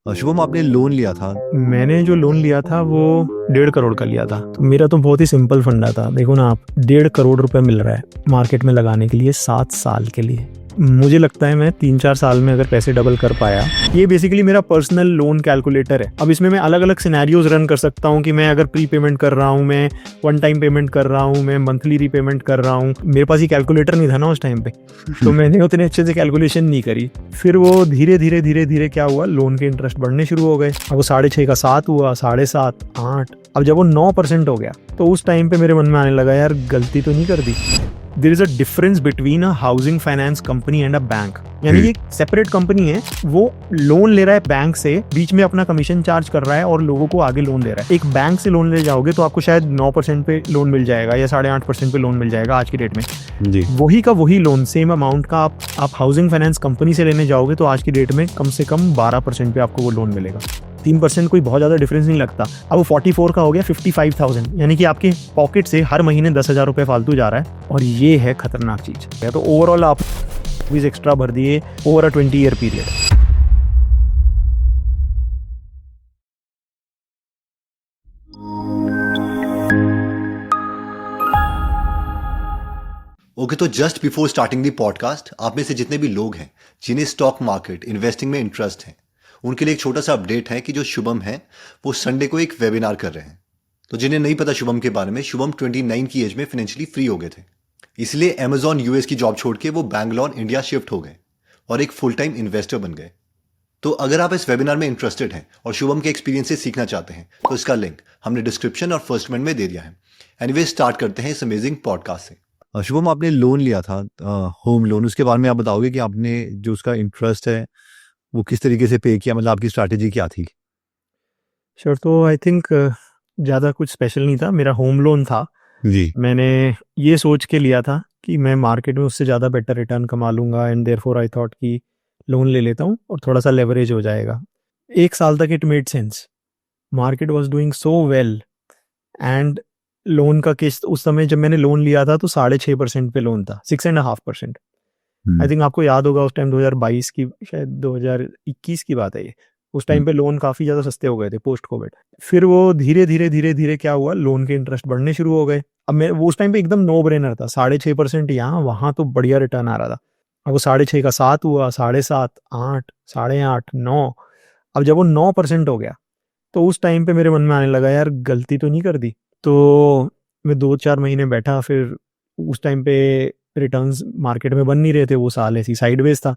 शुभम, आपने लोन लिया था। मैंने जो लोन लिया था वो 1.5 करोड़ का लिया था। तो मेरा तो बहुत ही सिंपल फंडा था। देखो ना आप, 1.5 करोड़ रुपए मिल रहा है मार्केट में लगाने के लिए 7 साल के लिए। मुझे लगता है मैं 3-4 साल में अगर पैसे डबल कर पाया। ये बेसिकली मेरा पर्सनल लोन कैलकुलेटर है। अब इसमें मैं अलग अलग सिनेरियोज रन कर सकता हूँ कि मैं अगर प्री पेमेंट कर रहा हूँ, मैं वन टाइम पेमेंट कर रहा हूँ, मैं मंथली रीपेमेंट कर रहा हूँ। मेरे पास ये कैलकुलेटर नहीं था ना उस टाइम पे, तो मैंने उतने अच्छे से कैलकुलेशन नहीं करी। फिर वो धीरे धीरे धीरे धीरे क्या हुआ, लोन के इंटरेस्ट बढ़ने शुरू हो गए। अब वो 6.5 का 7 हुआ, 7.5, 8। अब जब वो 9% हो गया तो उस टाइम पे मेरे मन में आने लगा, यार गलती तो नहीं कर दी। There is a difference between a housing finance company and a bank. यानी कि एक सेपरेट कंपनी है, वो लोन ले रहा है बैंक से, बीच में अपना कमीशन चार्ज कर रहा है और लोगों को आगे लोन दे रहा है। एक बैंक से लोन ले जाओगे तो आपको शायद 9% पे लोन मिल जाएगा या 8.5% पे लोन मिल जाएगा आज की डेट में जी। वही का वही लोन सेम अमाउंट का आप हाउसिंग फाइनेंस कंपनी से लेने जाओगे तो आज की डेट में कम से कम 12% पे आपको वो लोन मिलेगा। 3% कोई बहुत ज्यादा डिफरेंस नहीं लगता। अब वो 44 का हो गया 55,000, यानी कि आपके पॉकेट से हर महीने 10,000 रुपए फालतू जा रहा है, और ये है खतरनाक चीज। तो ओवरऑल आप फीस एक्स्ट्रा भर दिए over a 20 year period. Okay, तो just before starting the podcast, आप में से जितने भी लोग हैं जिन्हें स्टॉक मार्केट इन्वेस्टिंग में इंटरेस्ट है, उनके लिए एक छोटा सा अपडेट है कि जो शुभम है वो संडे को एक वेबिनार कर रहे हैं। तो जिन्हें नहीं पता शुभम के बारे में, शुभम 29 की एज में फाइनेंशियली फ्री हो गए थे, इसलिए अमेजॉन यूएस की जॉब छोड़ के वो बैंगलोर इंडिया शिफ्ट हो गए और एक फुल टाइम इन्वेस्टर बन गए। तो अगर आप इस वेबिनार में इंटरेस्टेड हैं और शुभम के एक्सपीरियंस से सीखना चाहते हैं तो इसका लिंक हमने डिस्क्रिप्शन और फर्स्ट कमेंट में दे दिया है। एनीवे, स्टार्ट करते हैं इस अमेजिंग पॉडकास्ट से। शुभम, आपने लोन लिया था, होम लोन, उसके बारे में आप बताओगे कि आपने जो उसका इंटरेस्ट है वो किस तरीके से पे किया, मतलब आपकी स्ट्रैटेजी क्या थी? श्योर। तो आई थिंक ज़्यादा कुछ स्पेशल नहीं था। मेरा होम लोन था। जी। मैंने ये सोच के लिया था कि मैं मार्केट में उससे ज़्यादा बेटर रिटर्न कमा लूँगा, एंड देयरफॉर आई थॉट कि लोन ले लेता हूँ और थोड़ा सा लेवरेज हो जाएगा। 1 साल तक it made sense. Market was doing so well, and loan का किस्त उस समय जब मैंने लोन लिया था तो 6.5% पे लोन था, 6.5%। आई थिंक आपको याद होगा उस टाइम 2022 की, शायद 2021 की बात है ये। उस टाइम पे लोन काफ़ी ज़्यादा सस्ते हो गए थे पोस्ट कोविड। फिर वो धीरे धीरे धीरे धीरे क्या हुआ, लोन के इंटरेस्ट बढ़ने शुरू हो गए। अब मैं वो उस टाइम पे एकदम नो ब्रेनर था, 6.5% यहाँ वहाँ तो बढ़िया रिटर्न आ रहा था। अब वो 6.5 का 7 हुआ, 7.5, 8, 8.5, 9। अब जब वो 9% हो गया तो उस टाइम पे मेरे मन में आने लगा, यार गलती तो नहीं कर दी। तो मैं 2-4 महीने बैठा। फिर उस टाइम पे रिटर्न्स मार्केट में बन नहीं रहे थे, वो साल ऐसी साइडवेज था।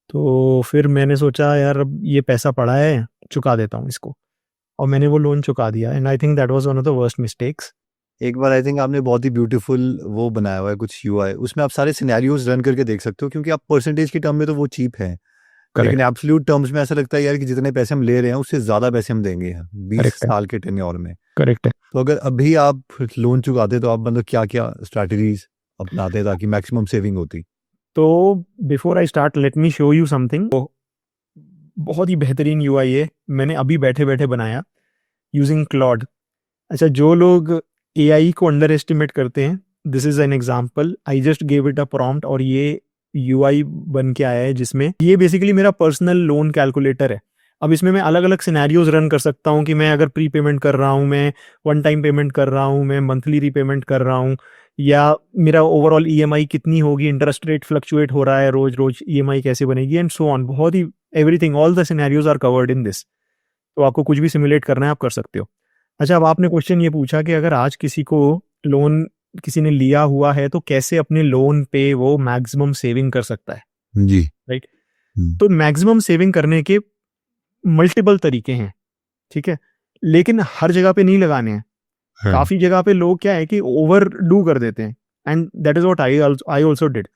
तो फिर मैंने सोचा, यार अब ये पैसा पड़ा है, चुका देता हूँ इसको। और मैंने वो लोन चुका दिया, and I think that was one of the worst mistakes. एक बार आई थिंक आपने बहुत ही ब्यूटीफुल वो बनाया हुआ है, कुछ यूआई, उसमें आप सारे सिनेरियोज रन करके देख सकते हो, क्योंकि आप परसेंटेज की टर्म में तो वो चीप है, लेकिन करेक्ट। एब्सोल्यूट टर्म्स में ऐसा लगता है यार कि जितने पैसे हम ले रहे हैं उससे ज्यादा पैसे हम देंगे 20 करेक्ट है। साल के टेन्योर में। करेक्ट है। तो अगर अभी आप लोन चुकाते तो आप मतलब क्या क्या स्ट्रैटेजीज अपनाते ताकि मैक्सिमम सेविंग होती? तो before I start, let me show you something. बहुत ही बेहतरीन यूआई है, मैंने अभी बैठे बैठे बनाया यूजिंग क्लॉड। अच्छा, जो लोग एआई को अंडर एस्टिमेट करते हैं, this is an example. I just gave it a prompt और ये यूआई बन के आया है, जिसमें ये बेसिकली मेरा पर्सनल लोन कैलकुलेटर है। अब इसमें मैं अलग अलग सिनेरियोज रन कर सकता हूँ कि मैं अगर प्री पेमेंट कर रहा हूँ, मैं वन टाइम पेमेंट कर रहा हूँ, मैं मंथली रीपेमेंट कर रहा हूँ, या मेरा ओवरऑल ईएमआई कितनी होगी, इंटरेस्ट रेट फ्लक्चुएट हो रहा है रोज रोज, ईएमआई कैसे बनेगी, एंड सो ऑन। बहुत ही everything, all the scenarios are covered in this. तो आपको कुछ भी सिमुलेट करना है आप कर सकते हो। अच्छा, अब आपने क्वेश्चन ये पूछा कि अगर आज किसी को लोन, किसी ने लिया हुआ है, तो कैसे अपने लोन पे वो मैक्सिमम सेविंग कर सकता है, जी। राइट? तो मैक्सिमम सेविंग करने के मल्टीपल तरीके हैं, ठीक है, लेकिन हर जगह पे नहीं लगाने हैं। हाँ। काफी जगह पे लोग क्या है कि ओवर डू कर देते हैं, and that is what I also did.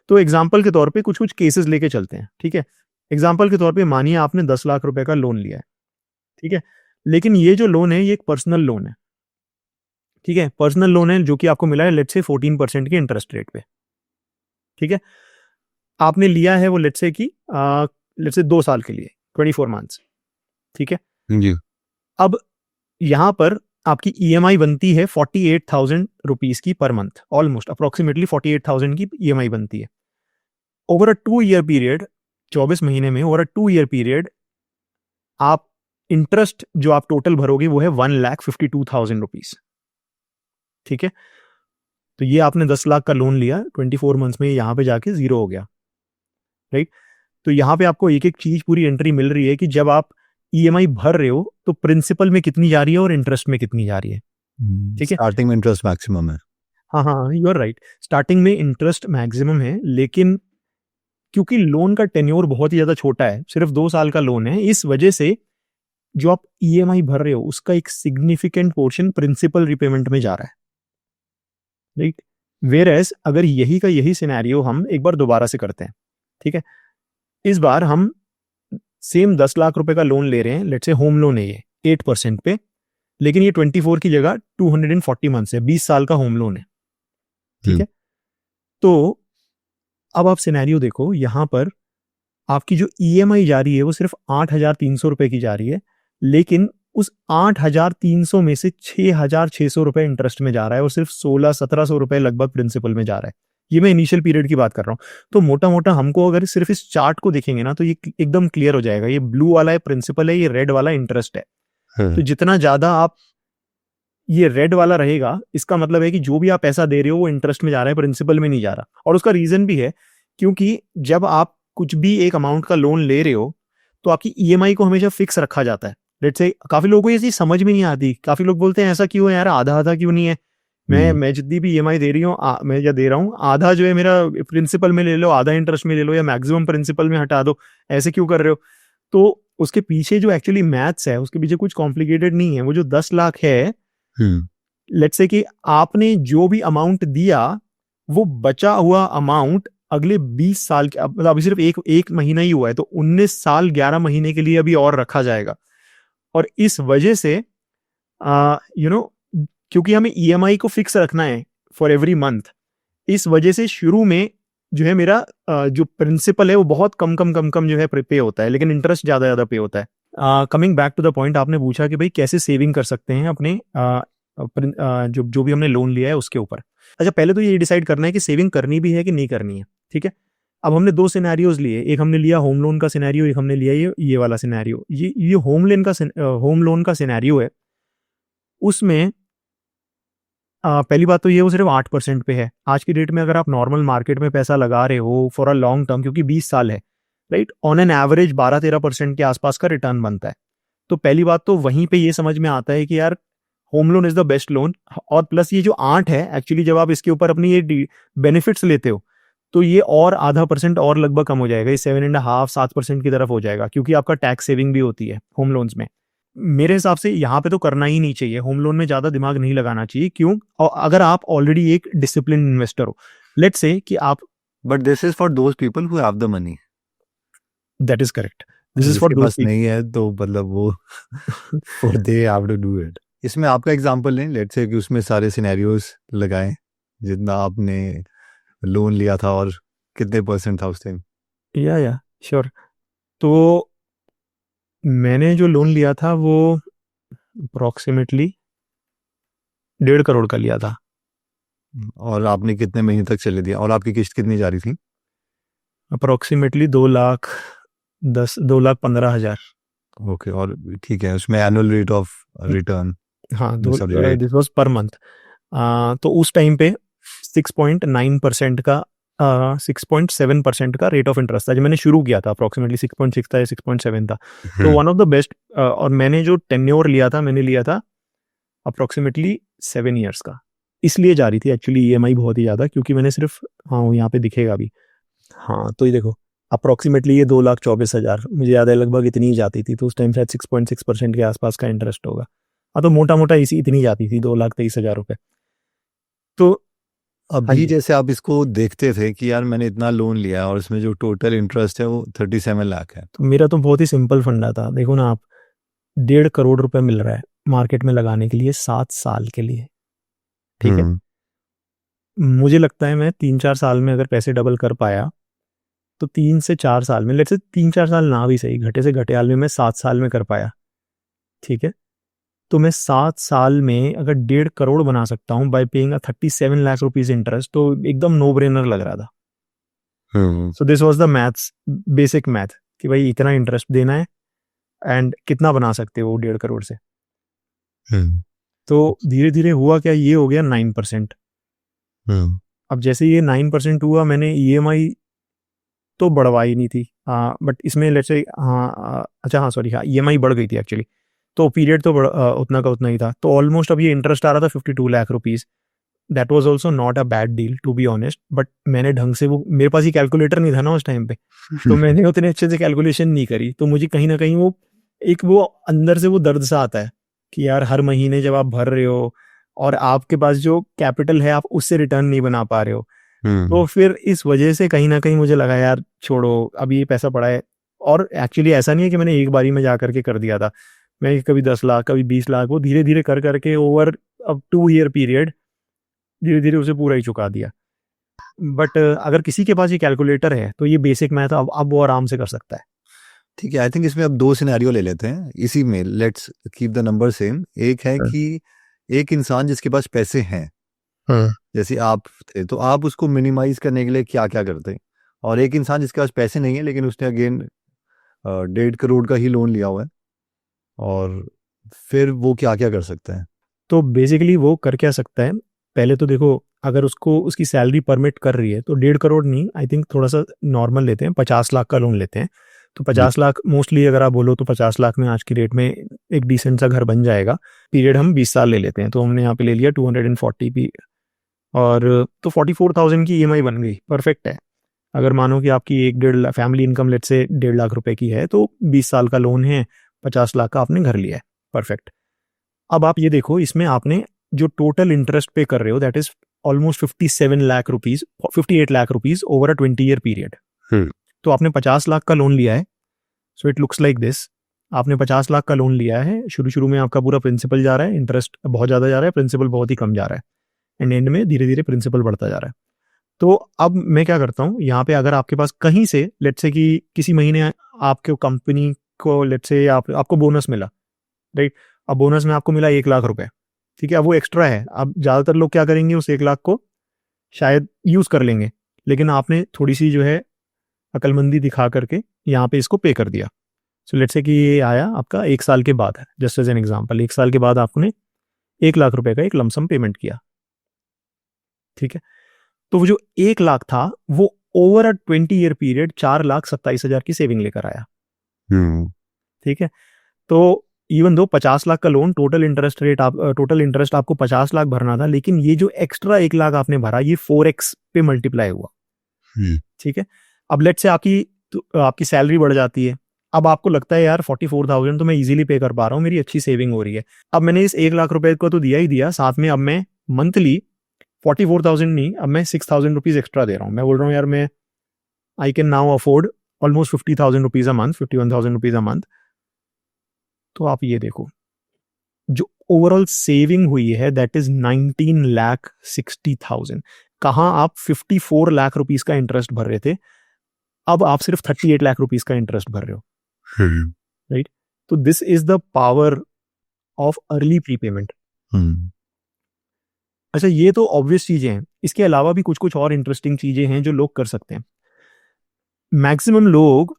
तो एग्जांपल के तौर पे कुछ कुछ केसेस लेके चलते हैं, ठीक है। एग्जांपल के तौर पे मानिए आपने 10 लाख रुपए का लोन लिया है, ठीक है, लेकिन ये जो लोन है ये एक पर्सनल लोन है, ठीक है। पर्सनल लोन है जो कि आपको मिला है लेट्स से 14% के इंटरेस्ट रेट पे, ठीक है। आपने लिया है वो लेट्स से 2 साल के लिए, 24 मंथ्स, ठीक है। जी। अब यहाँ पर आपकी ईएमआई बनती है 48,000 रुपीज की पर मंथ, ऑलमोस्ट अप्रोक्सीमेटली 48,000 की ईएमआई बनती है। ओवर अ 2 ईयर पीरियड, 24 महीने में ओवर अ 2 ईयर पीरियड आप इंटरेस्ट जो आप टोटल भरोगे वो है 1,52,000 रुपीज। ठीक है, तो ये आपने 10 लाख का लोन लिया, 24 मंथ्स में यहाँ पे जाके जीरो हो गया, राइट। तो यहाँ पे आपको एक एक चीज पूरी एंट्री मिल रही है कि जब आप ईएमआई भर रहे हो तो प्रिंसिपल में कितनी जा रही है और इंटरेस्ट में कितनी जा रही है। ठीक है, स्टार्टिंग में इंटरेस्ट मैक्सिमम है। हाँ, यू आर राइट, स्टार्टिंग में इंटरेस्ट मैक्सिमम है, लेकिन क्योंकि लोन का टेन्योर बहुत ही ज्यादा छोटा है, सिर्फ 2 साल का लोन है, इस वजह से जो आप ईएमआई भर रहे हो उसका एक सिग्निफिकेंट पोर्शन प्रिंसिपल रिपेमेंट में जा रहा है, राइट। वेयर एज अगर यही का यही सिनेरियो हम एक बार दोबारा से करते हैं, ठीक है, इस बार हम सेम 10 लाख रुपए का लोन ले रहे हैं, लेट्स से होम लोन है ये 8% पे, लेकिन ये 24 की जगह 240 मंथ है, 20 साल का होम लोन है। ठीक है, तो अब आप सिनेरियो देखो, यहां पर आपकी जो ईएमआई जा रही है वो सिर्फ 8,300 रुपए की जा रही है, लेकिन उस 8,300 में से 6,600 रुपए इंटरेस्ट में जा रहा है और सिर्फ 16-1700 रुपए लगभग प्रिंसिपल में जा रहा है। ये मैं इनिशियल पीरियड की बात कर रहा हूं। तो मोटा मोटा हमको अगर सिर्फ इस चार्ट को देखेंगे ना तो ये एकदम क्लियर हो जाएगा, ये ब्लू वाला है प्रिंसिपल है, ये रेड वाला इंटरेस्ट है। तो जितना ज्यादा आप ये रेड वाला रहेगा, इसका मतलब है कि जो भी आप पैसा दे रहे हो वो इंटरेस्ट में जा रहा है, प्रिंसिपल में नहीं जा रहा। और उसका रीजन भी है, क्योंकि जब आप कुछ भी एक अमाउंट का लोन ले रहे हो तो आपकी ईएमआई को हमेशा फिक्स रखा जाता है। लेट्स से काफी लोगों को ये चीज समझ में नहीं आती, काफी लोग बोलते हैं ऐसा क्यों है यार, आधा आधा क्यों नहीं है, मैं जितनी भी ईएमआई दे रही हूँ मैं या दे रहा हूँ, आधा जो है मेरा प्रिंसिपल में ले लो, आधा इंटरेस्ट में ले लो, या मैक्सिमम प्रिंसिपल में हटा दो, ऐसे क्यों कर रहे हो। तो उसके पीछे जो एक्चुअली मैथ्स है उसके पीछे कुछ कॉम्प्लिकेटेड नहीं है। वो जो 10 लाख है, लेट्स से कि आपने जो भी अमाउंट दिया वो बचा हुआ अमाउंट अगले 20 साल के, मतलब अभी सिर्फ एक महीना ही हुआ है, तो 19 साल 11 महीने के लिए अभी और रखा जाएगा। और इस वजह से क्योंकि हमें ईएमआई को फिक्स रखना है फॉर एवरी मंथ, इस वजह से शुरू में जो है मेरा जो प्रिंसिपल है वो बहुत कम जो है पे होता है, लेकिन इंटरेस्ट ज्यादा पे होता है। Coming back to the point, आपने पूछा कि भाई कैसे सेविंग कर सकते हैं अपने जो भी हमने लोन लिया है उसके ऊपर। अच्छा, पहले तो ये डिसाइड करना है कि सेविंग करनी भी है कि नहीं करनी है। ठीक है, अब हमने 2 सिनेरियोज लिए, एक हमने लिया होम लोन का सिनेरियो, एक हमने लिया ये वाला सिनेरियो। ये होम लोन का सिनेरियो है, उसमें पहली बात तो ये वो सिर्फ 8% पे है। आज की डेट में अगर आप नॉर्मल मार्केट में पैसा लगा रहे हो फॉर अ लॉन्ग टर्म, क्योंकि 20 साल है, राइट, ऑन एन एवरेज 12-13% के आसपास का रिटर्न बनता है। तो पहली बात तो वहीं पे ये समझ में आता है कि यार home loan is the best loan. और प्लस ये जो 8 है, एक्चुअली जब आप इसके ऊपर अपनी ये बेनिफिट्स लेते हो तो ये और आधा % और लगभग कम हो जाएगा, ये 7.5-7% की तरफ हो जाएगा, क्योंकि आपका टैक्स सेविंग भी होती है होम लोन्स में। मेरे हिसाब से यहाँ पे तो करना ही नहीं चाहिए, होम लोन में ज्यादा दिमाग नहीं लगाना चाहिए। क्यों? और अगर आप ऑलरेडी एक डिसिप्लिन इन्वेस्टर हो, लेट्स से कि आप, but this is for those people who have the money. That is correct, this is for those नहीं है तो मतलब वो for they have to do it. इसमें आपका एग्जांपल लें, लेट्स से कि उसमें सारे सिनेरियोस लगाएं जितना आपने लोन लिया था और कितने % था उस टाइम। या श्योर। तो मैंने जो लोन लिया था वो अप्रोक्सीमेटली 1.5 करोड़ का लिया था। और आपने कितने महीने तक चले दिया, और आपकी किस्त कितनी जा रही थी? अप्रोक्सीमेटली 2,15,000। ओके, और ठीक है, उसमें एनुअल रेट ऑफ रिटर्न? हाँ, दिस वाज पर मंथ। तो उस टाइम पे 6.9% का 6.7% का रेट ऑफ इंटरेस्ट था जब मैंने शुरू किया था। अप्रोक्सीमेटली 6.6 था या 6.7 था। तो वन ऑफ द बेस्ट। और मैंने जो टेन्योर लिया था, मैंने लिया था अप्रोक्सीमेटली 7 ईयर्स का। इसलिए जा रही थी एक्चुअली ईएमआई बहुत ही ज़्यादा, क्योंकि मैंने सिर्फ, हाँ वो यहाँ पे दिखेगा भी, हाँ तो ये देखो अप्रोक्सीमेटली ये 2,24,000 मुझे याद है लगभग इतनी ही जाती थी। तो उस टाइम शायद 6.6% के आसपास का इंटरेस्ट होगा। हाँ, तो मोटा मोटा इतनी जाती थी, 2,23,000 रुपये। तो अभी जैसे आप इसको देखते थे कि यार मैंने इतना लोन लिया और इसमें जो टोटल इंटरेस्ट है वो 37 लाख है, तो मेरा तो बहुत ही सिंपल फंडा था। देखो ना आप, 1.5 करोड़ रुपए मिल रहा है मार्केट में लगाने के लिए 7 साल के लिए। ठीक है, मुझे लगता है मैं 3-4 साल में अगर पैसे डबल कर पाया तो 3 से 4 साल में, लेट्स से 3-4 साल ना भी सही, घटे से घटे हाल में मैं 7 साल में कर पाया। ठीक है, तो मैं 7 साल में अगर 1.5 करोड़ बना सकता हूँ bye paying 37 lakh rupees interest, तो एकदम नो ब्रेनर लग रहा था। So this was the maths, basic math, कि भाई इतना इंटरेस्ट देना है एंड कितना बना सकते हो 1.5 करोड़ से। हम्म, तो धीरे धीरे हुआ क्या, ये हो गया 9%। अब जैसे ये 9% हुआ, मैंने ईएमआई तो बढ़वाई नहीं थी, हाँ, बट इसमें लेट्स से, हाँ, अच्छा, हाँ, सॉरी, हाँ, ईएमआई बढ़ गई थी एक्चुअली। तो पीरियड तो उतना का उतना ही था। तो ऑलमोस्ट अब ये इंटरेस्ट आ रहा था 52 lakh rupees. That was also not a bad deal to be honest, but मैंने ढंग से, वो मेरे पास ही कैलकुलेटर नहीं था ना उस टाइम पे, तो मैंने उतने अच्छे से कैलकुलेशन नहीं करी। तो मुझे कहीं ना कहीं वो अंदर से वो दर्द सा आता है कि यार हर महीने जब आप भर रहे हो और आपके पास जो कैपिटल है आप उससे रिटर्न नहीं बना पा रहे हो, तो फिर इस वजह से कहीं ना कहीं मुझे लगा यार छोड़ो, अभी ये पैसा पड़ा है। और एक्चुअली ऐसा नहीं है कि मैंने एक बारी में जा करके कर दिया था, मैं कभी 10 लाख कभी 20 लाख, वो धीरे धीरे कर करके ओवर अब 2 ईयर पीरियड धीरे धीरे उसे पूरा ही चुका दिया। बट अगर किसी के पास ये कैलकुलेटर है तो ये बेसिक मैथ अब वो आराम से कर सकता है। ठीक है, आई थिंक इसमें अब 2 सिनेरियो ले लेते हैं इसी में, let's keep the number same. एक है कि एक इंसान जिसके पास पैसे हैं, जैसे आप थे, तो आप उसको मिनिमाइज करने के लिए क्या क्या करते हैं, और एक इंसान जिसके पास पैसे नहीं है लेकिन उसने अगेन 1.5 करोड़ का ही लोन लिया हुआ है, और फिर वो क्या क्या कर सकता है। तो बेसिकली वो कर क्या सकता है, पहले तो देखो, अगर उसको उसकी सैलरी परमिट कर रही है तो 1.5 करोड़ नहीं, आई थिंक थोड़ा सा नॉर्मल लेते हैं, 50 लाख का लोन लेते हैं। तो 50 लाख मोस्टली अगर आप बोलो तो 50 लाख में आज की डेट में एक डिसेंट सा घर बन जाएगा। पीरियड हम 20 साल ले लेते हैं, तो हमने यहाँ पे ले लिया 240 पी, और तो 44,000 की ईएमआई बन गई, परफेक्ट है। अगर मानो कि आपकी 1-1.5 फैमिली इनकम लेट से 1.5 लाख रुपए की है, तो 20 साल का लोन है, 50 लाख का आपने घर लिया है, परफेक्ट। अब आप ये देखो, इसमें आपने जो टोटल इंटरेस्ट पे कर रहे हो that is almost 57 lakh rupees, 58 lakh rupees over a 20 year period. तो आपने 50 लाख का लोन लिया है, so it looks like this. आपने 50 लाख का लोन लिया है, शुरू में आपका पूरा प्रिंसिपल जा रहा है, इंटरेस्ट बहुत ज़्यादा जा रहा है, प्रिंसिपल बहुत ही कम जा रहा है, एंड में धीरे धीरे प्रिंसिपल बढ़ता जा रहा है। तो अब मैं क्या करता हूँ, यहाँ पे अगर आपके पास कहीं से लेट्स से कि किसी महीने आपके कंपनी को लेट्स से आपको बोनस मिला, राइट। अब बोनस में आपको मिला 1 लाख रुपए, ठीक है, अब वो एक्स्ट्रा है। अब ज़्यादातर लोग क्या करेंगे, उस 1 लाख को शायद यूज़ कर लेंगे, लेकिन आपने थोड़ी सी जो है अकलमंदी दिखा करके यहाँ पे इसको पे कर दिया। सो लेट्स से कि ये आया आपका 1 साल के बाद है, जस्ट एज एन एग्जाम्पल, 1 साल के बाद आपने 1 लाख रुपए का एक लमसम पेमेंट किया, ठीक है। तो वो जो 1 लाख था वो ओवर अ 20 ईयर पीरियड 4,27,000 की सेविंग लेकर आया, ठीक है। तो इवन दो 50 लाख का लोन, टोटल इंटरेस्ट आपको 50 लाख भरना था, लेकिन ये जो एक्स्ट्रा 1 लाख आपने भरा ये 4x पे मल्टीप्लाई हुआ, ठीक है। अब लेट से आपकी सैलरी बढ़ जाती है, अब आपको लगता है यार 44,000 तो मैं इजीली पे कर पा रहा हूँ, मेरी अच्छी सेविंग हो रही है। अब मैंने इस 1 लाख रुपए को तो दिया ही दिया, साथ में अब मैं मंथली 44,000 नहीं, अब मैं 6,000 रुपीज एक्स्ट्रा दे रहा हूँ। मैं बोल रहा हूँ यार मैं I can now afford almost 50,000 rupees a month, 51,000 rupees a month. तो आप ये देखो, जो ओवरऑल सेविंग हुई है दैट इज 19,60,000। कहाँ आप 54 लाख रुपीज का इंटरेस्ट भर रहे थे, अब आप सिर्फ 38 लाख रुपीज का इंटरेस्ट भर रहे हो, राइट। तो this is the power of early prepayment. अच्छा, ये तो ऑब्वियस चीजें हैं, इसके अलावा भी कुछ कुछ और इंटरेस्टिंग चीजें हैं जो लोग कर सकते हैं। मैक्सिमम लोग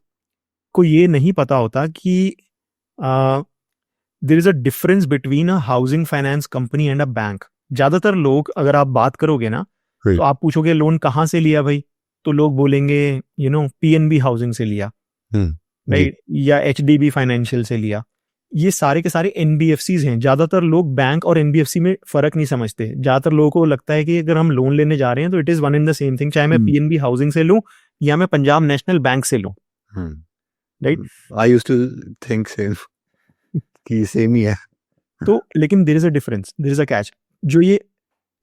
को ये नहीं पता होता कि there is a difference between a housing finance company and a bank. ज्यादातर लोग अगर आप बात करोगे ना, तो आप पूछोगे लोन कहाँ से लिया भाई, तो लोग बोलेंगे पीएनबी हाउसिंग से लिया, राइट, या एचडीबी फाइनेंशियल से लिया। ये सारे के सारे एनबीएफसीज हैं। ज्यादातर लोग बैंक और एनबीएफसी में फर्क नहीं समझते। ज्यादातर लोगों को लगता है कि अगर हम लोन लेने जा रहे हैं तो it is one in the same thing, चाहे मैं पीएनबी हाउसिंग से लूं या मैं पंजाब नेशनल बैंक से लूं, right. I used to think same कि सेम ही है। तो लेकिन there is a difference, there is a catch. जो ये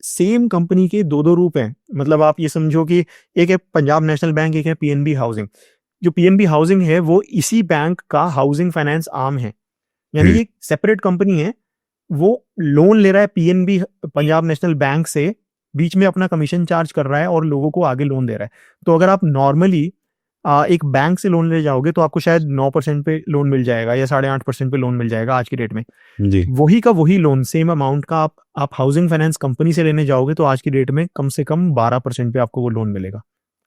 सेम कंपनी के दो रूप हैं, मतलब आप ये समझो कि एक है पंजाब नेशनल बैंक, एक है पीएनबी हाउसिंग। जो पीएनबी हाउसिंग है वो इसी बैंक का हाउसिंग फाइनेंस आर्म है, यानी ये सेपरेट कंपनी है। वो लोन ले रहा है पीएनबी पंजाब नेशनल बैंक से, बीच में अपना कमीशन चार्ज कर रहा है और लोगों को आगे लोन दे रहा है। तो अगर आप नॉर्मली एक बैंक से लोन ले जाओगे तो आपको शायद 9% पे लोन मिल जाएगा या 8.5% पे लोन मिल जाएगा आज की डेट में जी। वही का वही लोन सेम अमाउंट का आप हाउसिंग फाइनेंस कंपनी से लेने जाओगे तो आज की डेट में कम से कम 12% पे आपको वो लोन मिलेगा।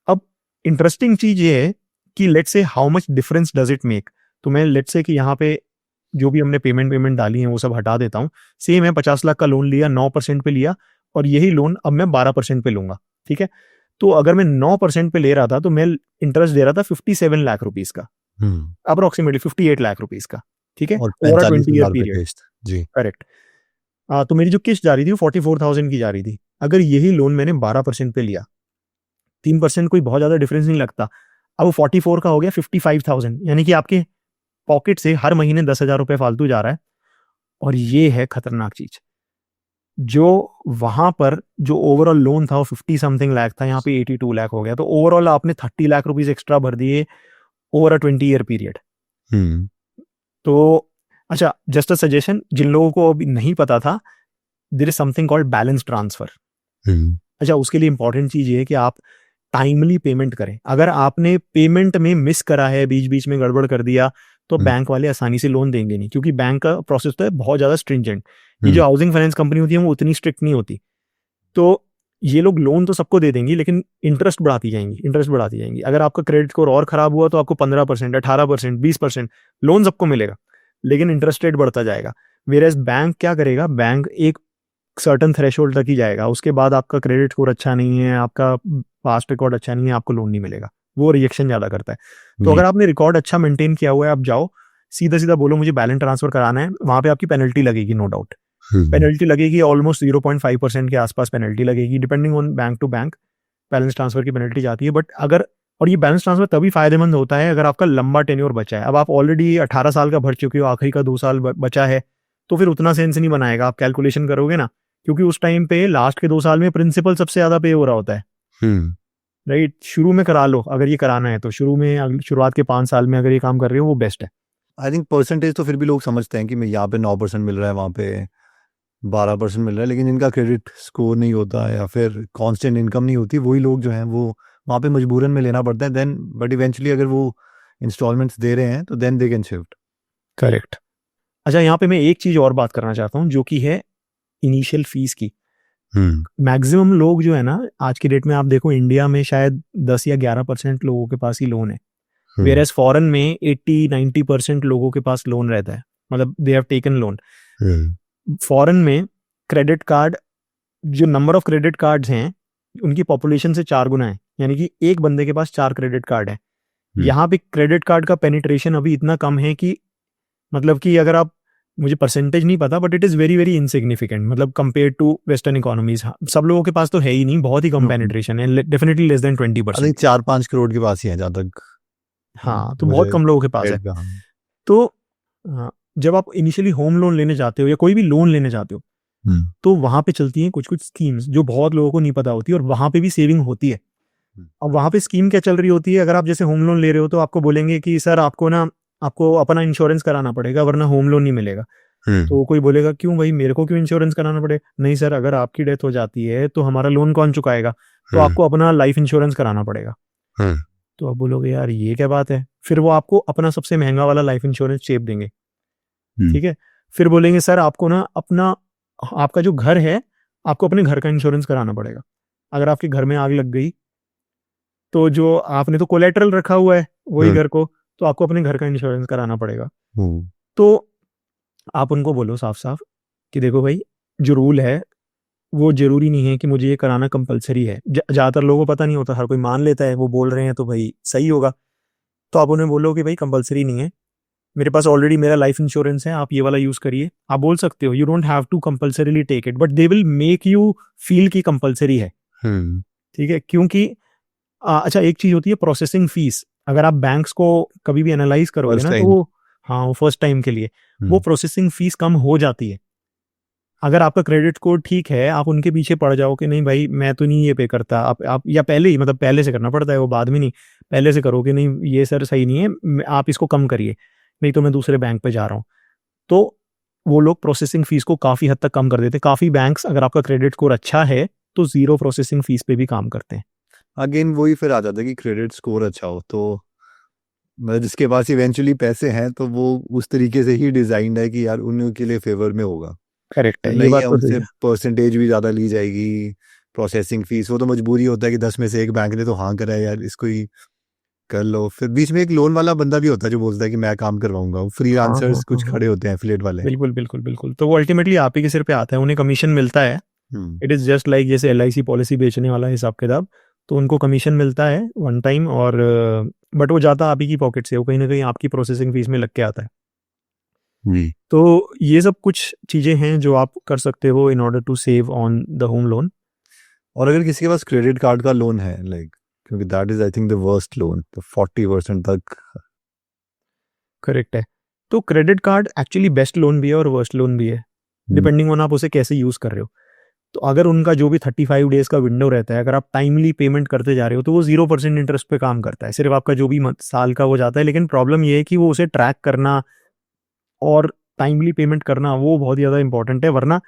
अब इंटरेस्टिंग चीज ये है कि let's say how much difference does it make. तो मैं लेट्स से कि यहाँ पे जो भी हमने पेमेंट डाली है वो सब हटा देता हूँ। सेम है, 50 लाख का लोन लिया, 9% पे लिया, और यही लोन अब मैं 12% पे लूंगा, ठीक है। तो अगर मैं 9% पे ले रहा था तो मैं इंटरेस्ट दे रहा था 57 लाख रुपीज का, अप्रोक्सीमेटली 58 लाख रुपीज का, ठीक है, और ओवर 45 20 ईयर साल पे पीरियड। किस्त। जी। करेक्ट। तो मेरी जो किस्त जा रही थी वो 44,000 की जा रही थी। अगर यही लोन मैंने 12% पे लिया, 3% कोई बहुत ज्यादा डिफरेंस नहीं लगता, अब वो 44 का हो गया 55,000, यानी कि आपके पॉकेट से हर महीने 10,000 रुपए फालतू जा रहा है। और ये है खतरनाक चीज, जो वहां पर जो ओवरऑल लोन था वो 50 समथिंग लाख था, यहाँ पे 82 लाख हो गया। तो ओवरऑल आपने 30 लाख रुपीज एक्स्ट्रा भर दिए ओवर अ 20 ईयर पीरियड। हम्म। तो अच्छा, जस्ट अ सजेशन, जिन लोगों को अभी नहीं पता था, there is something called balance transfer. अच्छा, उसके लिए इंपॉर्टेंट चीज ये है कि आप टाइमली पेमेंट करें। अगर आपने पेमेंट में मिस करा है, बीच बीच में गड़बड़ कर दिया, तो बैंक वाले आसानी से लोन देंगे नहीं, क्योंकि बैंक का प्रोसेस तो है बहुत ज्यादा स्ट्रिंजेंट। ये जो हाउसिंग फाइनेंस कंपनी होती है वो उतनी स्ट्रिक्ट नहीं होती। तो ये लोग लोन तो सबको दे देंगी, लेकिन इंटरेस्ट बढ़ाती जाएंगी, इंटरेस्ट बढ़ाती जाएंगी। अगर आपका क्रेडिट स्कोर और खराब हुआ तो आपको 15%, 18%, 20% लोन सबको मिलेगा, लेकिन इंटरेस्ट रेट बढ़ता जाएगा। वेयर बैंक क्या करेगा, बैंक एक सर्टन थ्रेशोल्ड तक ही जाएगा, उसके बाद आपका क्रेडिट स्कोर अच्छा नहीं है, आपका पास्ट रिकॉर्ड अच्छा नहीं है, आपको लोन नहीं मिलेगा। वो रिएक्शन ज्यादा करता है। तो अगर आपने रिकॉर्ड अच्छा मेंटेन किया हुआ है, आप जाओ सीधा सीधा बोलो मुझे बैलेंस ट्रांसफर कराना है, वहां पे आपकी पेनल्टी लगेगी, नो डाउट पेनल्टी लगेगी, ऑलमोस्ट 0.5% के आसपास पेनल्टी लगेगी, depending on bank to bank balance transfer की पेनल्टी जाती है। बट अगर, और ये बैलेंस ट्रांसफर तभी फायदेमंद होता है अगर आपका लंबा टेन्योर बचा है। अब आप ऑलरेडी 18 साल का भर चुके हो, आखिरी का 2 साल बचा है, तो फिर उतना सेंस नहीं बनाएगा, आप कैलकुलेशन करोगे ना, क्योंकि उस टाइम पे लास्ट के 2 साल में प्रिंसिपल सबसे ज्यादा पे हो रहा होता है, राइट। शुरू में करा लो अगर ये कराना है, तो शुरू में, शुरुआत के 5 साल में अगर ये काम कर रहे हो वो बेस्ट है। आई थिंक परसेंटेज तो फिर भी लोग समझते हैं कि मैं यहाँ पे 9% मिल रहा है, वहाँ पे 12% मिल रहा है, लेकिन इनका क्रेडिट स्कोर नहीं होता या फिर कांस्टेंट इनकम नहीं होती, वही लोग जो हैं वो वहाँ पे मजबूरन में लेना पड़ता है। देन बट इवेंचुअली अगर वो इंस्टॉलमेंट्स दे रहे हैं तो then they can shift. Correct. अच्छा, यहाँ पे मैं एक चीज और बात करना चाहता हूँ, जो कि है इनिशियल फीस की। मैक्सिमम लोग जो है ना, आज की डेट में आप देखो इंडिया में शायद 10 या 11% लोगों के पास ही लोन है, वेयर एज फॉरेन में 80-90% लोगों के पास लोन रहता है, मतलब they have taken loan. Foreign में क्रेडिट कार्ड, जो नंबर ऑफ क्रेडिट कार्ड्स हैं उनकी पॉपुलेशन से 4 गुना है, यानी कि एक बंदे के पास 4 क्रेडिट कार्ड है। यहाँ पे क्रेडिट कार्ड का पेनिट्रेशन अभी इतना कम है कि, मतलब कि अगर आप, मुझे परसेंटेज नहीं पता, but it is very very insignificant, मतलब कंपेयर टू वेस्टर्न इकोनॉमीज। सब लोगों के पास तो है ही नहीं, बहुत ही कम पेनिट्रेशन है, डेफिनेटली लेस देन 20%। 4-5 करोड़ के पास ही है जहाँ तक। हाँ, तो बहुत कम लोगों के पास है। तो जब आप इनिशियली होम लोन लेने जाते हो या कोई भी लोन लेने जाते हो, तो वहां पे चलती हैं कुछ कुछ स्कीम्स जो बहुत लोगों को नहीं पता होती, और वहां पे भी सेविंग होती है। अब वहां पे स्कीम क्या चल रही होती है, अगर आप जैसे होम लोन ले रहे हो तो आपको बोलेंगे कि सर आपको अपना इंश्योरेंस कराना पड़ेगा वरना होम लोन नहीं मिलेगा। तो कोई बोलेगा क्यों भाई, मेरे को क्यों इंश्योरेंस कराना पड़ेगा? नहीं सर, अगर आपकी डेथ हो जाती है तो हमारा लोन कौन चुकाएगा? तो आपको अपना लाइफ इंश्योरेंस कराना पड़ेगा। तो आप बोलोगे यार ये क्या बात है, फिर वो आपको अपना सबसे महंगा वाला लाइफ इंश्योरेंस चेप देंगे, ठीक है। फिर बोलेंगे सर आपको ना आपका जो घर है, आपको अपने घर का इंश्योरेंस कराना पड़ेगा। अगर आपके घर में आग लग गई तो जो आपने तो कोलेटरल रखा हुआ है वही घर को, तो आपको अपने घर का इंश्योरेंस कराना पड़ेगा। तो आप उनको बोलो साफ साफ कि देखो भाई, जो रूल है वो जरूरी नहीं है कि मुझे ये कराना कंपलसरी है। ज्यादातर लोगों को पता नहीं होता, हर कोई मान लेता है, वो बोल रहे हैं तो भाई सही होगा। तो आप उन्हें बोलो कि भाई कंपलसरी नहीं है, मेरे पास ऑलरेडी मेरा लाइफ इंश्योरेंस है, आप ये वाला यूज करिए। आप बोल सकते हो, you don't have to compulsorily take it, but they will make you feel कि कंपलसरी है, ठीक है। क्योंकि अच्छा, एक चीज होती है प्रोसेसिंग फीस। अगर आप बैंक्स को कभी भी एनालाइज करोगे ना, तो वो, हाँ, वो फर्स्ट टाइम के लिए वो प्रोसेसिंग फीस कम हो जाती है। अगर आपका क्रेडिट स्कोर ठीक है, आप उनके पीछे पड़ जाओ कि नहीं भाई मैं तो नहीं ये पे करता, आप या पहले ही, मतलब पहले से करना पड़ता है वो, बाद में नहीं, पहले से करो कि नहीं ये सर सही नहीं है, आप इसको कम करिए, नहीं तो मैं दूसरे बैंक पे जा रहा हूँ। तो वो लोग प्रोसेसिंग फीस को काफी हद तक कम कर देते। काफी बैंक्स, अगर आपका क्रेडिट स्कोर अच्छा है तो 0 प्रोसेसिंग फीस पे भी काम करते हैं। अगेन वही फिर आ जाता है कि क्रेडिट स्कोर अच्छा हो, तो मतलब जिसके पास इवेंचुअली पैसे हैं तो वो उस तरीके से ही डिजाइंड है कि यार उनके लिए फेवर में होगा। करेक्ट है, ये नहीं बात है, तो सही उनसे है। परसेंटेज भी ज़्यादा ली जाएगी, प्रोसेसिंग फीस, वो तो मजबूरी होता है कि 10 में से एक बैंक ने तो हाँ करा है यार, इसको ही कर लो, फिर बीच में एक लोन वाला बंदा भी होता है जो बोलता है कि मैं काम करवाऊंगा, फ्रीलांसर्स कुछ खड़े होते हैं एफिलिएट वाले। बिल्कुल बिल्कुल बिल्कुल। तो वो अल्टीमेटली आप ही के सिर पे आता है, उन्हें कमीशन मिलता है। इट इज़ जस्ट लाइक जैसे LIC पॉलिसी बेचने वाला हिसाब किताब, तो उनको कमीशन मिलता है वन टाइम, और बट वो जाता आप ही की पॉकेट से, वो कहीं ना कहीं आपकी प्रोसेसिंग फीस में लग के आता है। जी। तो ये सब कुछ चीज़ें हैं जो आप कर सकते हो in order to save on the home loan. और अगर किसी के पास क्रेडिट कार्ड का लोन है, लाइक, क्योंकि that is I think the worst loan, तो 40% तक। करेक्ट है। तो credit card actually best loan भी है और वर्स्ट लोन भी है, डिपेंडिंग ऑन आप उसे कैसे यूज़ कर रहे हो। तो अगर उनका जो भी 35 डेज का विंडो रहता है, अगर आप टाइमली पेमेंट करते जा रहे हो तो वो 0% इंटरेस्ट पे काम करता है, सिर्फ आपका जो भी साल का वो जाता है। लेकिन प्रॉब्लम ये है कि वो उसे ट्रैक करना और टाइमली पेमेंट करना वो बहुत ज़्यादा इंपॉर्टेंट है, वरना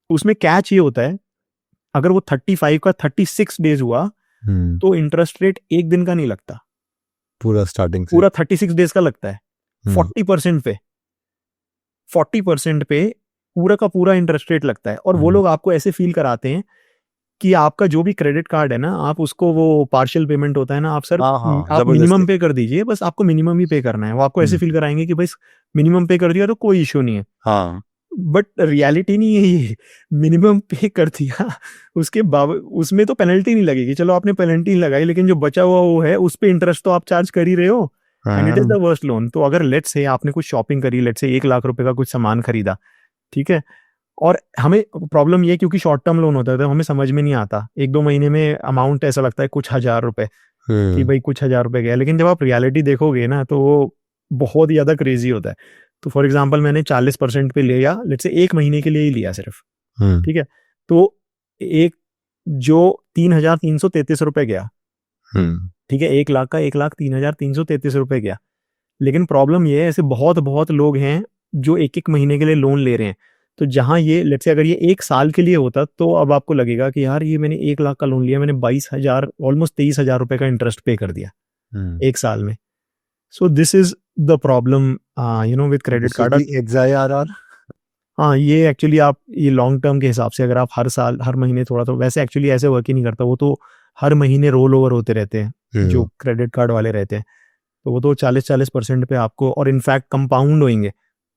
उसमें कैच ये होता है, अगर वो 35 का 36 डेज हुआ तो इंटरेस्ट रेट एक दिन का नहीं लगता, पूरा स्टार्टिंग से पूरा 36 डेज का लगता है। 40% पे 40% पे पूरा का पूरा इंटरेस्ट रेट लगता है। और वो लोग आपको ऐसे फील कराते हैं कि आपका जो भी क्रेडिट कार्ड है ना, आप उसको वो पार्शियल पेमेंट होता है ना, आप सर आप मिनिमम पे कर दीजिए, बस आपको मिनिमम ही पे करना है। वो आपको ऐसे फील कराएंगे कि भाई मिनिमम पे कर दिया तो कोई इश्यू नहीं है। हाँ, बट रियलिटी नहीं है ये। मिनिमम पे कर दिया, उसके उसमें तो पेनल्टी नहीं लगेगी, चलो आपने पेनल्टी नहीं लगाई, लेकिन जो बचा हुआ वो है उस पे इंटरेस्ट तो आप चार्ज कर ही रहे हो, and it is the worst loan. तो अगर लेट्स से आपने कुछ शॉपिंग करी, लेट्स से 1 लाख रुपए का कुछ सामान खरीदा, ठीक है, और हमें प्रॉब्लम ये क्योंकि शॉर्ट टर्म लोन होता है तो हमें समझ में नहीं आता, 1-2 महीने में अमाउंट ऐसा लगता है कुछ हजार रुपए कि भाई कुछ हजार रुपए गया, लेकिन जब आप रियलिटी देखोगे ना तो वो बहुत ही ज्यादा क्रेजी होता है। तो फॉर एग्जाम्पल मैंने 40% पे लिया, लेट्स से 1 महीने के लिए ही लिया सिर्फ, ठीक है, तो एक जो 3,333 रुपए गया, ठीक है, 1 लाख का 1,03,333 रुपए गया। लेकिन प्रॉब्लम ये है, ऐसे बहुत बहुत लोग हैं जो 1-1 महीने के लिए लोन ले रहे हैं। तो जहां ये लेट्स से अगर ये 1 साल के लिए होता तो अब आपको लगेगा कि यार ये मैंने 1 लाख का लोन लिया, मैंने 22,000 ऑलमोस्ट 23,000 रुपए का इंटरेस्ट पे कर दिया 1 साल में। So this is the problem with credit card. XIRR। हाँ, ये एक्चुअली आप ये लॉन्ग टर्म के हिसाब से अगर आप हर साल हर महीने थोड़ा, तो वैसे एक्चुअली ऐसे वर्क ही नहीं करता, वो तो हर महीने रोल ओवर होते रहते हैं जो क्रेडिट कार्ड वाले रहते हैं। तो वो तो 40% पे आपको, और इनफैक्ट कंपाउंड होंगे,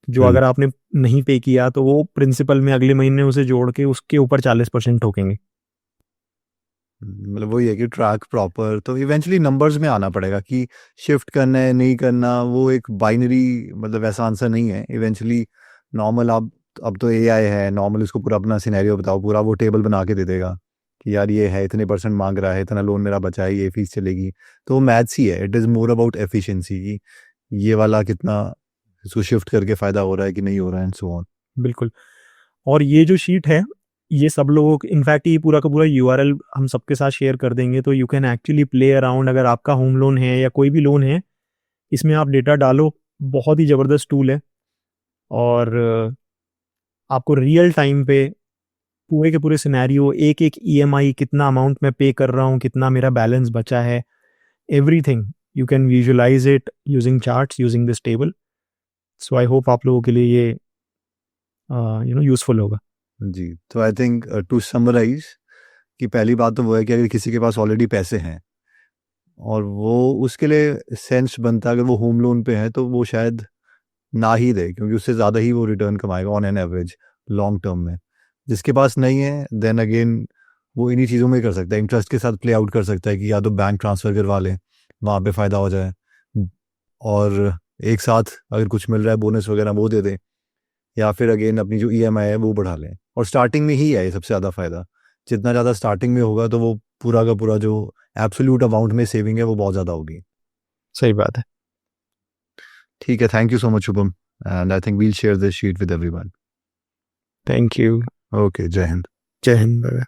जो अगर आपने नहीं पे किया तो वो प्रिंसिपल में अगले महीने उसे जोड़ के उसके ऊपर 40% ठोकेंगे। मतलब वही है कि ट्रैक प्रॉपर, तो इवेंचुअली नंबर्स में आना पड़ेगा कि शिफ्ट करना है नहीं करना, वो एक बाइनरी मतलब ऐसा आंसर नहीं है इवेंचुअली। नॉर्मल आप, अब तो AI है, नॉर्मल उसको पूरा अपना सिनेरियो बताओ, पूरा वो टेबल बना के दे देगा कि यार ये है, इतने % मांग रहा है, इतना लोन मेरा बचा है, ये फीस चलेगी। तो वो मैथ्स ही है, it is more about efficiency की ये वाला कितना इसको शिफ्ट करके फ़ायदा हो रहा है कि नहीं हो रहा है, एंड सो ऑन। बिल्कुल। और ये जो शीट है, ये सब लोगों को, इनफैक्ट ये पूरा का पूरा URL हम सबके साथ शेयर कर देंगे, तो you can actually play around. अगर आपका होम लोन है या कोई भी लोन है, इसमें आप डेटा डालो, बहुत ही ज़बरदस्त टूल है। और आपको रियल टाइम पे पूरे के पूरे सिनेरियो, एक एक EMI, कितना अमाउंट मैं पे कर रहा हूँ, कितना मेरा बैलेंस बचा है, everything you can visualise it using charts, using this table. So I hope आप लोगों के लिए ये यूजफुल होगा। जी, तो आई थिंक टू समराइज कि पहली बात तो वो है कि अगर किसी के पास ऑलरेडी पैसे हैं और वो उसके लिए सेंस बनता है, अगर वो होम लोन पे है तो वो शायद ना ही दे, क्योंकि उससे ज़्यादा ही वो रिटर्न कमाएगा on an average long term में। जिसके पास नहीं है, देन अगेन वो इन्हीं चीज़ों में कर सकता है, इंटरेस्ट के साथ प्ले आउट कर सकता है कि या तो बैंक ट्रांसफ़र करवा ले, वहाँ पे फ़ायदा हो जाए, और एक साथ अगर कुछ मिल रहा है बोनस वगैरह वो दे दे, या फिर अगेन अपनी जो EMI है वो बढ़ा लें। और स्टार्टिंग में ही है ये सबसे ज़्यादा फ़ायदा, जितना ज़्यादा स्टार्टिंग में होगा तो वो पूरा का पूरा जो एब्सोल्यूट अमाउंट में सेविंग है वो बहुत ज़्यादा होगी। सही बात है। ठीक है, thank you so much Shubham, and I think we'll share this sheet with everyone. Thank you. Okay, Jai Hind. जय हिंद।